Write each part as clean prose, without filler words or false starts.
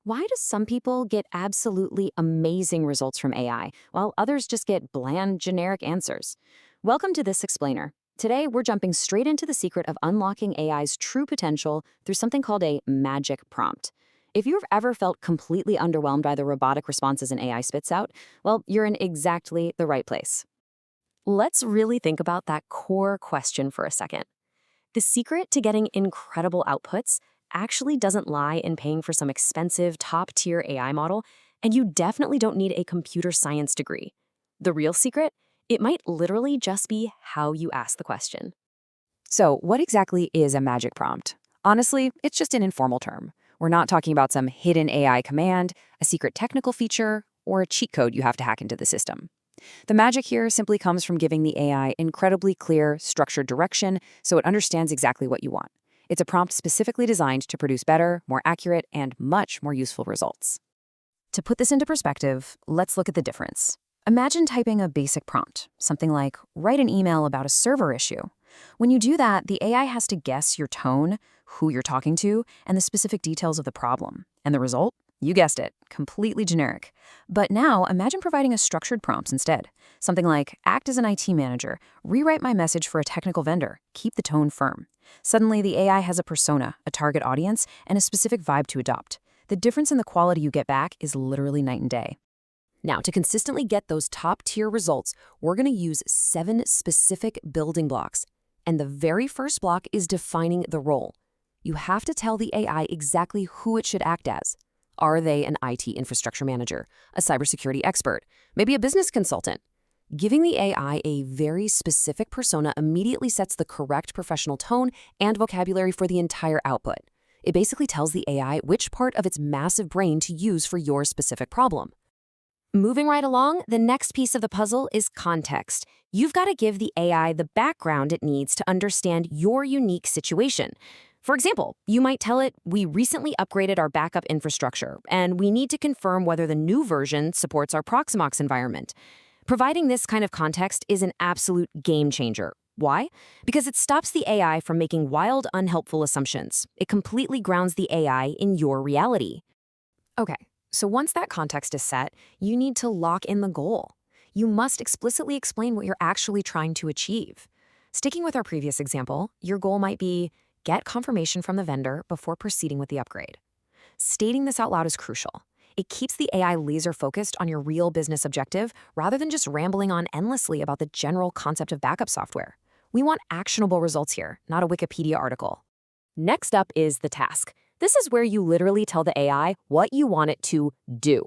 Why do some people get absolutely amazing results from AI, while others just get bland, generic answers? Welcome to This Explainer. Today, we're jumping straight into the secret of unlocking AI's true potential through something called a magic prompt. If you've ever felt completely underwhelmed by the robotic responses an AI spits out, well, you're in exactly the right place. Let's really think about that core question for a second. The secret to getting incredible outputs actually doesn't lie in paying for some expensive, top-tier AI model, and you definitely don't need a computer science degree. The real secret? It might literally just be how you ask the question. So, what exactly is a magic prompt? Honestly, it's just an informal term. We're not talking about some hidden AI command, a secret technical feature, or a cheat code you have to hack into the system. The magic here simply comes from giving the AI incredibly clear, structured direction so it understands exactly what you want. It's a prompt specifically designed to produce better, more accurate, and much more useful results. To put this into perspective, let's look at the difference. Imagine typing a basic prompt, something like, write an email about a server issue. When you do that, the AI has to guess your tone, who you're talking to, and the specific details of the problem. And the result? You guessed it, completely generic. But now, imagine providing a structured prompt instead. Something like, act as an IT manager, rewrite my message for a technical vendor, keep the tone firm. Suddenly, the AI has a persona, a target audience, and a specific vibe to adopt. The difference in the quality you get back is literally night and day. Now, to consistently get those top-tier results, we're going to use 7 specific building blocks. And the very first block is defining the role. You have to tell the AI exactly who it should act as. Are they an IT infrastructure manager, a cybersecurity expert, maybe a business consultant? Giving the AI a very specific persona immediately sets the correct professional tone and vocabulary for the entire output. It basically tells the AI which part of its massive brain to use for your specific problem. Moving right along, the next piece of the puzzle is context. You've got to give the AI the background it needs to understand your unique situation. For example, you might tell it, we recently upgraded our backup infrastructure, and we need to confirm whether the new version supports our Proximox environment. Providing this kind of context is an absolute game changer. Why? Because it stops the AI from making wild, unhelpful assumptions. It completely grounds the AI in your reality. Okay, so once that context is set, you need to lock in the goal. You must explicitly explain what you're actually trying to achieve. Sticking with our previous example, your goal might be, get confirmation from the vendor before proceeding with the upgrade. Stating this out loud is crucial. It keeps the AI laser-focused on your real business objective rather than just rambling on endlessly about the general concept of backup software. We want actionable results here, not a Wikipedia article. Next up is the task. This is where you literally tell the AI what you want it to do.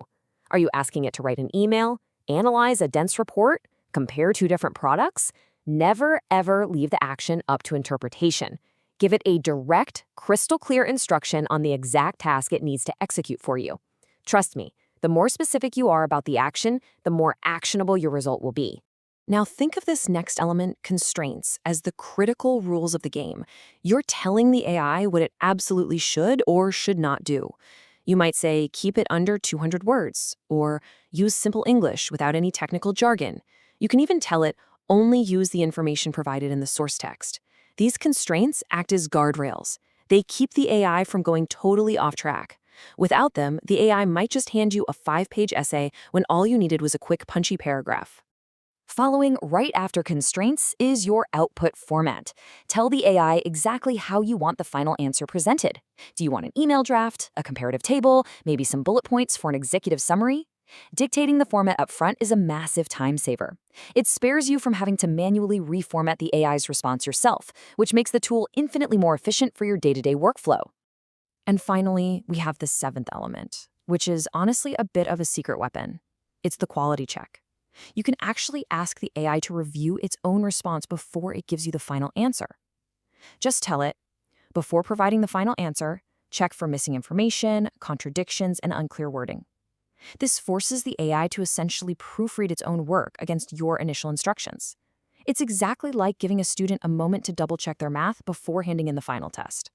Are you asking it to write an email, analyze a dense report, compare 2 different products? Never, ever leave the action up to interpretation. Give it a direct, crystal clear instruction on the exact task it needs to execute for you. Trust me, the more specific you are about the action, the more actionable your result will be. Now think of this next element, constraints, as the critical rules of the game. You're telling the AI what it absolutely should or should not do. You might say, keep it under 200 words, or use simple English without any technical jargon. You can even tell it, only use the information provided in the source text. These constraints act as guardrails. They keep the AI from going totally off track. Without them, the AI might just hand you a 5-page essay when all you needed was a quick, punchy paragraph. Following right after constraints is your output format. Tell the AI exactly how you want the final answer presented. Do you want an email draft, a comparative table, maybe some bullet points for an executive summary? Dictating the format up front is a massive time saver. It spares you from having to manually reformat the AI's response yourself, which makes the tool infinitely more efficient for your day-to-day workflow. And finally, we have the 7th element, which is honestly a bit of a secret weapon. It's the quality check. You can actually ask the AI to review its own response before it gives you the final answer. Just tell it, before providing the final answer, check for missing information, contradictions, and unclear wording. This forces the AI to essentially proofread its own work against your initial instructions. It's exactly like giving a student a moment to double-check their math before handing in the final test.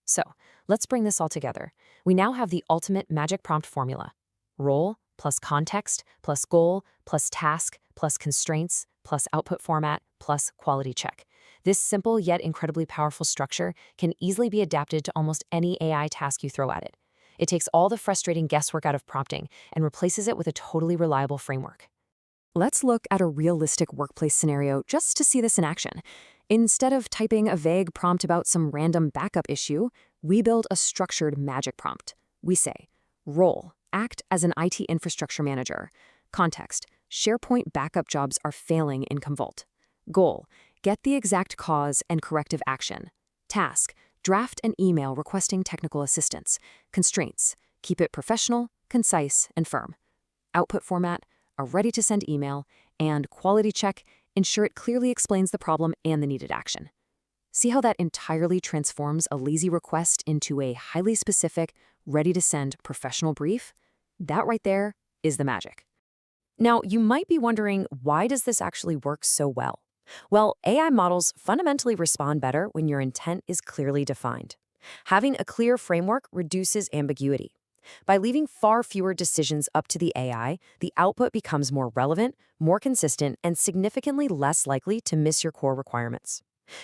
So, let's bring this all together. We now have the ultimate magic prompt formula. Role plus context plus goal plus task plus constraints plus output format plus quality check. This simple yet incredibly powerful structure can easily be adapted to almost any AI task you throw at it. It takes all the frustrating guesswork out of prompting and replaces it with a totally reliable framework. Let's look at a realistic workplace scenario just to see this in action. Instead of typing a vague prompt about some random backup issue, we build a structured magic prompt. We say, role, act as an IT infrastructure manager. Context, SharePoint backup jobs are failing in Commvault. Goal, get the exact cause and corrective action. Task, draft an email requesting technical assistance. Constraints, keep it professional, concise, and firm. Output format, a ready-to-send email, and quality check, ensure it clearly explains the problem and the needed action. See how that entirely transforms a lazy request into a highly specific, ready-to-send professional brief? That right there is the magic. Now, you might be wondering, why does this actually work so well? Well, AI models fundamentally respond better when your intent is clearly defined. Having a clear framework reduces ambiguity. By leaving far fewer decisions up to the AI, the output becomes more relevant, more consistent, and significantly less likely to miss your core requirements.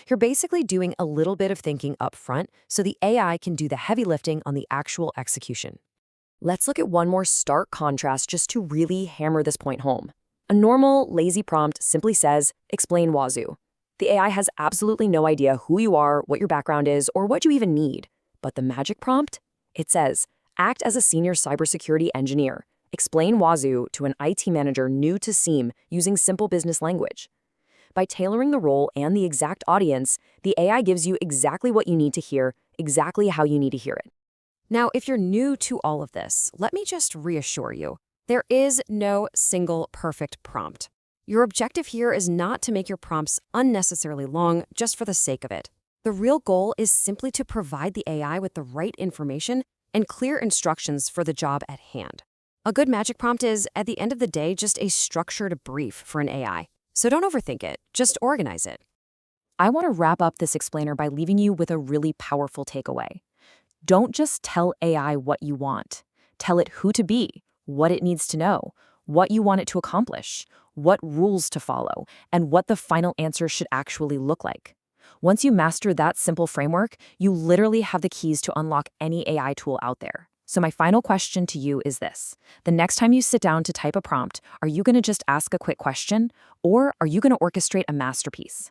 You're basically doing a little bit of thinking up front so the AI can do the heavy lifting on the actual execution. Let's look at one more stark contrast just to really hammer this point home. A normal, lazy prompt simply says, explain Wazoo. The AI has absolutely no idea who you are, what your background is, or what you even need. But the magic prompt? It says, act as a senior cybersecurity engineer. Explain Wazoo to an IT manager new to SIEM using simple business language. By tailoring the role and the exact audience, the AI gives you exactly what you need to hear, exactly how you need to hear it. Now, if you're new to all of this, let me just reassure you. There is no single perfect prompt. Your objective here is not to make your prompts unnecessarily long just for the sake of it. The real goal is simply to provide the AI with the right information and clear instructions for the job at hand. A good magic prompt is, at the end of the day, just a structured brief for an AI. So don't overthink it, just organize it. I want to wrap up this explainer by leaving you with a really powerful takeaway. Don't just tell AI what you want. Tell it who to be, what it needs to know, what you want it to accomplish, what rules to follow, and what the final answer should actually look like. Once you master that simple framework, you literally have the keys to unlock any AI tool out there. So my final question to you is this. The next time you sit down to type a prompt, are you going to just ask a quick question, or are you going to orchestrate a masterpiece?